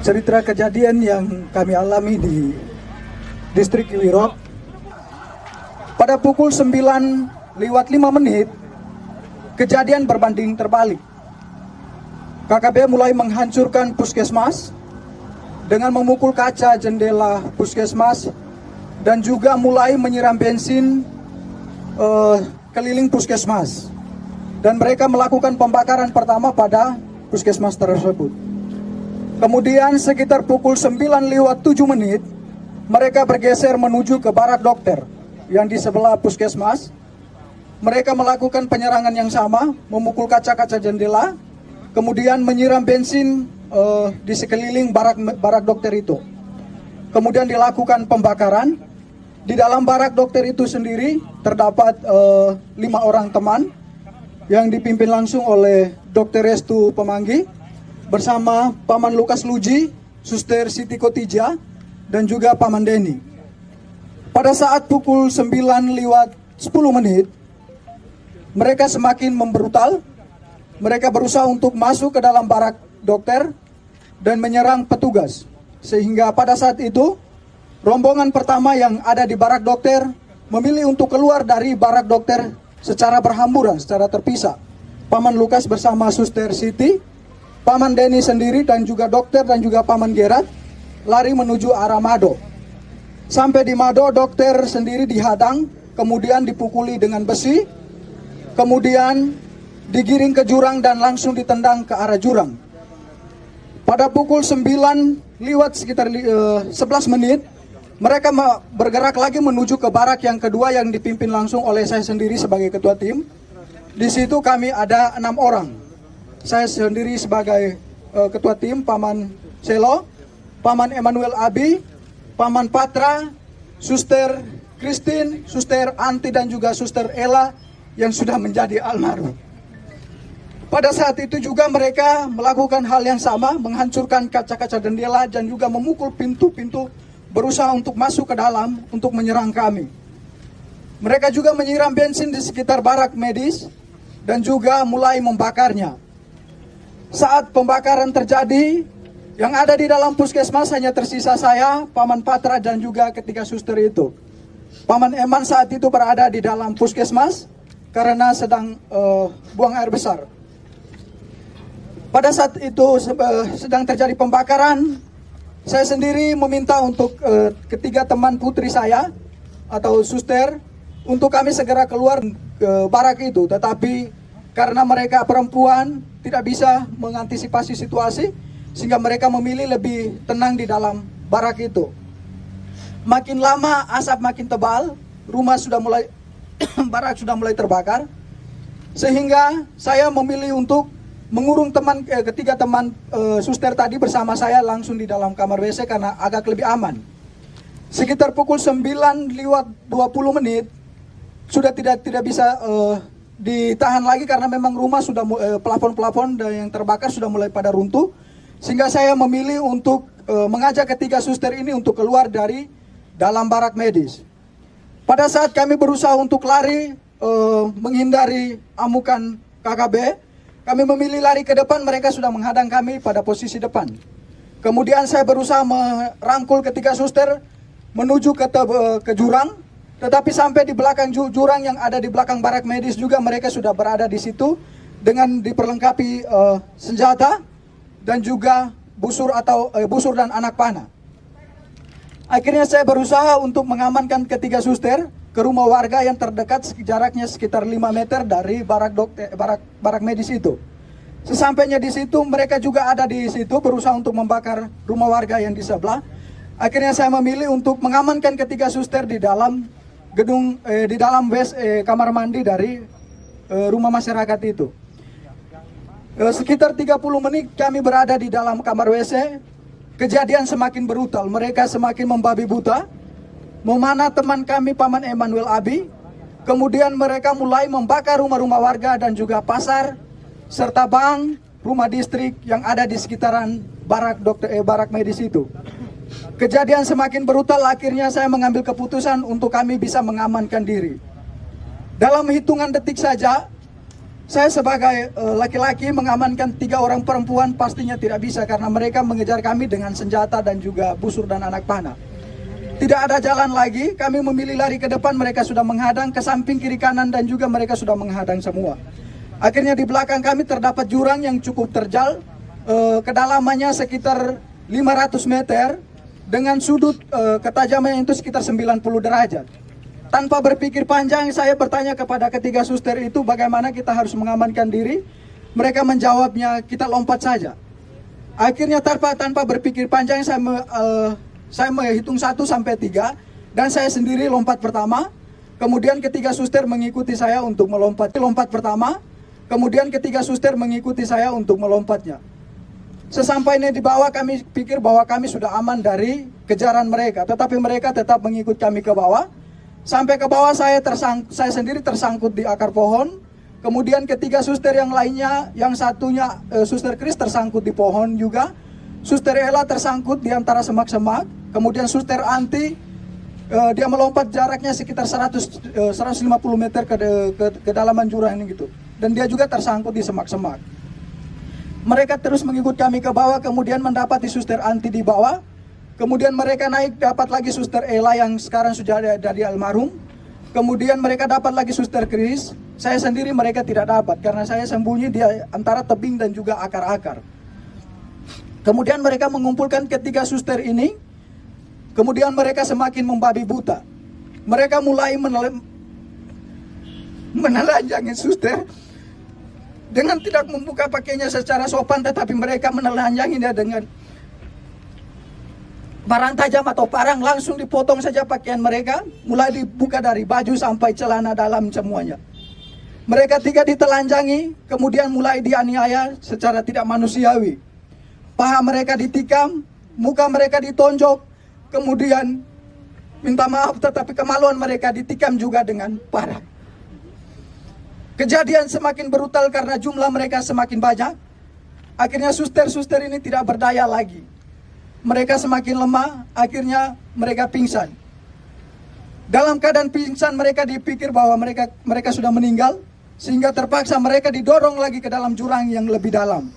cerita kejadian yang kami alami di distrik Iwirok. Pada pukul 9:05, kejadian berbanding terbalik. KKB mulai menghancurkan puskesmas dengan memukul kaca jendela puskesmas dan juga mulai menyiram bensin keliling puskesmas. Dan mereka melakukan pembakaran pertama pada puskesmas tersebut. Kemudian sekitar pukul 9:07, mereka bergeser menuju ke barak dokter yang di sebelah puskesmas. Mereka melakukan penyerangan yang sama, memukul kaca-kaca jendela, kemudian menyiram bensin di sekeliling barak dokter itu. Kemudian dilakukan pembakaran. Di dalam barak dokter itu sendiri terdapat 5 orang teman yang dipimpin langsung oleh Dr. Restu Pemanggi bersama Paman Lukas Luji, Suster Siti Kotija, dan juga Paman Deni. Pada saat pukul 9:10, mereka semakin membrutal. Mereka berusaha untuk masuk ke dalam barak dokter dan menyerang petugas. Sehingga pada saat itu, rombongan pertama yang ada di barak dokter memilih untuk keluar dari barak dokter secara berhamburan, secara terpisah. Paman Lukas bersama Suster Siti, Paman Deni sendiri dan juga dokter dan juga Paman Gerat lari menuju arah Mado. Sampai di Mado, dokter sendiri dihadang, kemudian dipukuli dengan besi, kemudian digiring ke jurang dan langsung ditendang ke arah jurang. Pada pukul 9 lewat sekitar 11 menit, mereka bergerak lagi menuju ke barak yang kedua yang dipimpin langsung oleh saya sendiri sebagai ketua tim. Di situ kami ada 6 orang. Saya sendiri sebagai ketua tim, Paman Selo, Paman Emmanuel Abi, Paman Patra, Suster Christine, Suster Anti, dan juga Suster Ella yang sudah menjadi almarhum. Pada saat itu juga mereka melakukan hal yang sama, menghancurkan kaca-kaca jendela dan juga memukul pintu-pintu, berusaha untuk masuk ke dalam untuk menyerang kami. Mereka juga menyiram bensin di sekitar barak medis dan juga mulai membakarnya. Saat pembakaran terjadi, yang ada di dalam puskesmas hanya tersisa saya, Paman Patra, dan juga ketiga suster itu. Paman Eman saat itu berada di dalam puskesmas karena sedang buang air besar. Pada saat itu sedang terjadi pembakaran, saya sendiri meminta untuk ketiga teman putri saya atau suster untuk kami segera keluar ke barak itu. Tetapi karena mereka perempuan tidak bisa mengantisipasi situasi, sehingga mereka memilih lebih tenang di dalam barak itu. Makin lama asap makin tebal, rumah sudah mulai barak sudah mulai terbakar, sehingga saya memilih untuk mengurung ketiga teman suster tadi bersama saya langsung di dalam kamar WC karena agak lebih aman. Sekitar pukul 9:20 sudah tidak bisa ditahan lagi karena memang rumah sudah plafon-plafon yang terbakar sudah mulai pada runtuh, sehingga saya memilih untuk mengajak ketiga suster ini untuk keluar dari dalam barak medis. Pada saat kami berusaha untuk lari menghindari amukan KKB, kami memilih lari ke depan, mereka sudah menghadang kami pada posisi depan. Kemudian saya berusaha merangkul ketiga suster menuju ke jurang, tetapi sampai di belakang jurang yang ada di belakang barak medis juga mereka sudah berada di situ dengan diperlengkapi senjata dan juga busur dan anak panah. Akhirnya saya berusaha untuk mengamankan ketiga suster ke rumah warga yang terdekat, jaraknya sekitar 5 meter dari barak medis itu. Sesampainya di situ, mereka juga ada di situ berusaha untuk membakar rumah warga yang di sebelah. Akhirnya saya memilih untuk mengamankan ketiga suster di dalam gedung, di dalam kamar mandi dari rumah masyarakat itu. Sekitar 30 menit kami berada di dalam kamar WC. Kejadian semakin brutal, mereka semakin membabi buta, memanah teman kami Paman Emmanuel Abi. Kemudian mereka mulai membakar rumah-rumah warga dan juga pasar, serta bank, rumah distrik yang ada di sekitaran barak medis itu. Kejadian semakin brutal, akhirnya saya mengambil keputusan untuk kami bisa mengamankan diri. Dalam hitungan detik saja, Saya sebagai laki-laki mengamankan 3 orang perempuan pastinya tidak bisa karena mereka mengejar kami dengan senjata dan juga busur dan anak panah. Tidak ada jalan lagi, kami memilih lari ke depan, mereka sudah menghadang, ke samping, kiri, kanan dan juga mereka sudah menghadang semua. Akhirnya di belakang kami terdapat jurang yang cukup terjal, kedalamannya sekitar 500 meter dengan sudut ketajamannya itu sekitar 90 derajat. Tanpa berpikir panjang, saya bertanya kepada ketiga suster itu bagaimana kita harus mengamankan diri. Mereka menjawabnya, kita lompat saja. Akhirnya tanpa berpikir panjang, saya menghitung 1 sampai 3 dan saya sendiri lompat pertama. Kemudian ketiga suster mengikuti saya untuk melompat pertama. Kemudian ketiga suster mengikuti saya untuk melompatnya. Sesampainya di bawah, kami pikir bahwa kami sudah aman dari kejaran mereka, tetapi mereka tetap mengikut kami ke bawah. Sampai ke bawah saya sendiri tersangkut di akar pohon. Kemudian ketiga suster yang lainnya, yang satunya Suster Kris tersangkut di pohon juga. Suster Ella tersangkut di antara semak-semak. Kemudian Suster Anti dia melompat jaraknya sekitar 150 meter ke dalaman jurang ini gitu. Dan dia juga tersangkut di semak-semak. Mereka terus mengikut kami ke bawah, kemudian mendapati Suster Anti di bawah. Kemudian mereka naik, dapat lagi Suster Ella yang sekarang sudah ada dari almarhum. Kemudian mereka dapat lagi Suster Kris. Saya sendiri mereka tidak dapat karena saya sembunyi di antara tebing dan juga akar-akar. Kemudian mereka mengumpulkan ketiga suster ini. Kemudian mereka semakin membabi buta. Mereka mulai menelanjangi suster dengan tidak membuka pakainya secara sopan, tetapi mereka menelanjanginya dengan barang tajam atau parang, langsung dipotong saja pakaian mereka, mulai dibuka dari baju sampai celana dalam semuanya. Mereka 3 ditelanjangi, kemudian mulai dianiaya secara tidak manusiawi. Paha mereka ditikam, muka mereka ditonjok, kemudian minta maaf tetapi kemaluan mereka ditikam juga dengan parah. Kejadian semakin brutal karena jumlah mereka semakin banyak. Akhirnya suster-suster ini tidak berdaya lagi. Mereka semakin lemah, akhirnya mereka pingsan. Dalam keadaan pingsan mereka dipikir bahwa mereka sudah meninggal, sehingga terpaksa mereka didorong lagi ke dalam jurang yang lebih dalam.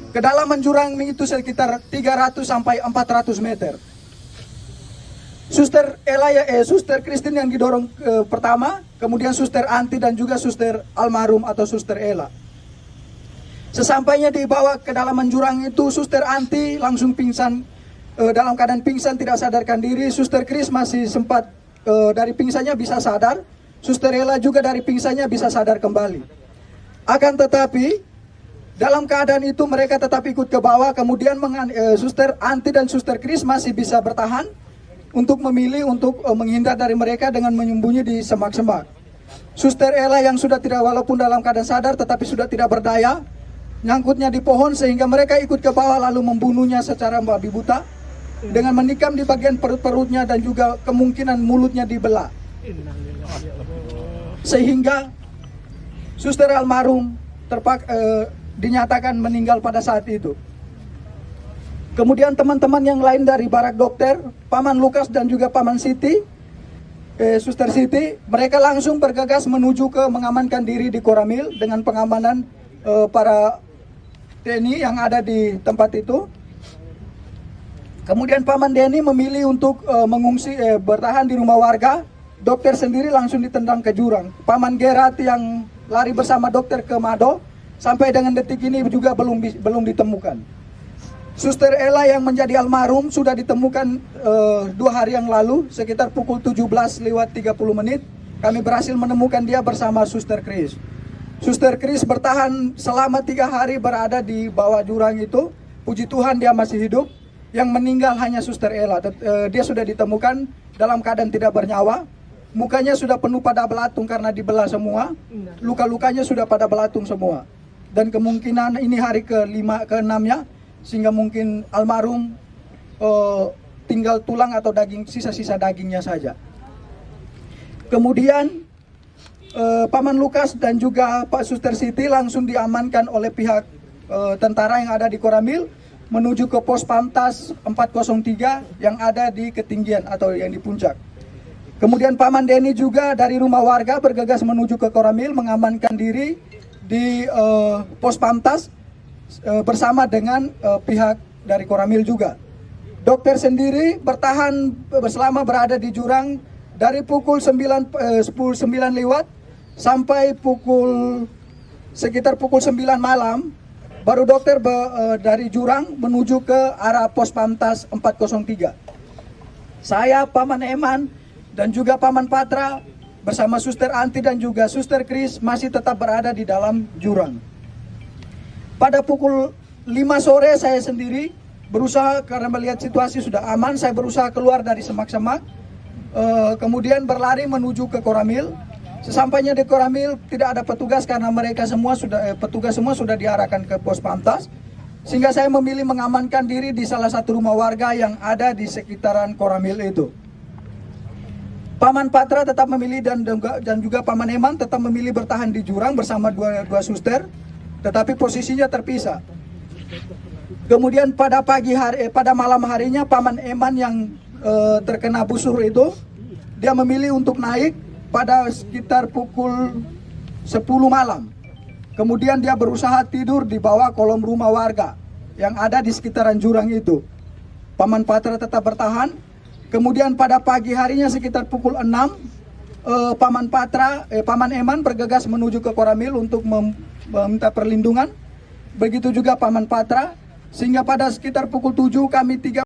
Kedalaman jurang itu sekitar 300 sampai 400 meter. Suster Ella, Suster Christine yang didorong pertama, kemudian Suster Anti dan juga Suster almarhum atau Suster Ella. Sesampainya dibawa ke dalaman jurang itu, Suster Anti langsung pingsan. Dalam keadaan pingsan tidak sadarkan diri. Suster Kris masih sempat dari pingsannya bisa sadar. Suster Ella juga dari pingsannya bisa sadar kembali. Akan tetapi dalam keadaan itu mereka tetap ikut ke bawah. Kemudian Suster Anti dan Suster Kris masih bisa bertahan untuk memilih untuk menghindar dari mereka dengan menyembunyi di semak-semak. Suster Ella yang sudah tidak, walaupun dalam keadaan sadar tetapi sudah tidak berdaya, nyangkutnya di pohon sehingga mereka ikut ke bawah lalu membunuhnya secara babi buta dengan menikam di bagian perut-perutnya dan juga kemungkinan mulutnya dibelah. Sehingga Suster almarhum dinyatakan meninggal pada saat itu. Kemudian teman-teman yang lain dari barak dokter, Paman Lukas dan juga Paman Siti, Suster Siti, mereka langsung bergegas menuju ke mengamankan diri di Koramil dengan pengamanan para TNI yang ada di tempat itu. Kemudian Paman Denny memilih untuk mengungsi, bertahan di rumah warga. Dokter sendiri langsung ditendang ke jurang. Paman Gerat yang lari bersama dokter ke Mado, sampai dengan detik ini juga belum ditemukan. Suster Ella yang menjadi almarhum sudah ditemukan 2 hari yang lalu, sekitar pukul 17:30 kami berhasil menemukan dia bersama Suster Kris. Suster Kris bertahan selama 3 hari berada di bawah jurang itu. Puji Tuhan dia masih hidup. Yang meninggal hanya Suster Ella. Dia sudah ditemukan dalam keadaan tidak bernyawa. Mukanya sudah penuh pada belatung karena dibelah semua. Luka-lukanya sudah pada belatung semua. Dan kemungkinan ini hari ke-5, ke-6-nya. Sehingga mungkin almarhum tinggal tulang atau daging, sisa-sisa dagingnya saja. Kemudian Paman Lukas dan juga Pak Suster Siti langsung diamankan oleh pihak tentara yang ada di Koramil menuju ke pos Pantas 403 yang ada di ketinggian atau yang di puncak. Kemudian Paman Denny juga dari rumah warga bergegas menuju ke Koramil mengamankan diri di pos Pamtas bersama dengan pihak dari Koramil juga. Dokter sendiri bertahan selama berada di jurang dari pukul 9 lewat sampai sekitar pukul 9 malam. Baru dokter dari jurang menuju ke arah pos Pamtas 403. Saya, Paman Eman, dan juga Paman Patra bersama Suster Anti dan juga Suster Kris masih tetap berada di dalam jurang. Pada pukul 5 sore saya sendiri berusaha, karena melihat situasi sudah aman, saya berusaha keluar dari semak-semak, kemudian berlari menuju ke Koramil. Sesampainya di Koramil tidak ada petugas karena petugas semua sudah diarahkan ke pos Pamtas, sehingga saya memilih mengamankan diri di salah satu rumah warga yang ada di sekitaran Koramil itu. Paman Patra tetap memilih dan juga Paman Eman tetap memilih bertahan di jurang bersama dua suster, tetapi posisinya terpisah. Kemudian pada malam harinya Paman Eman yang terkena busur itu, dia memilih untuk naik pada sekitar pukul 10 malam. Kemudian dia berusaha tidur di bawah kolom rumah warga yang ada di sekitaran jurang itu. Paman Patra tetap bertahan. Kemudian pada pagi harinya sekitar pukul 6, Paman Eman bergegas menuju ke Koramil untuk meminta perlindungan. Begitu juga Paman Patra. Sehingga pada sekitar pukul 7 kami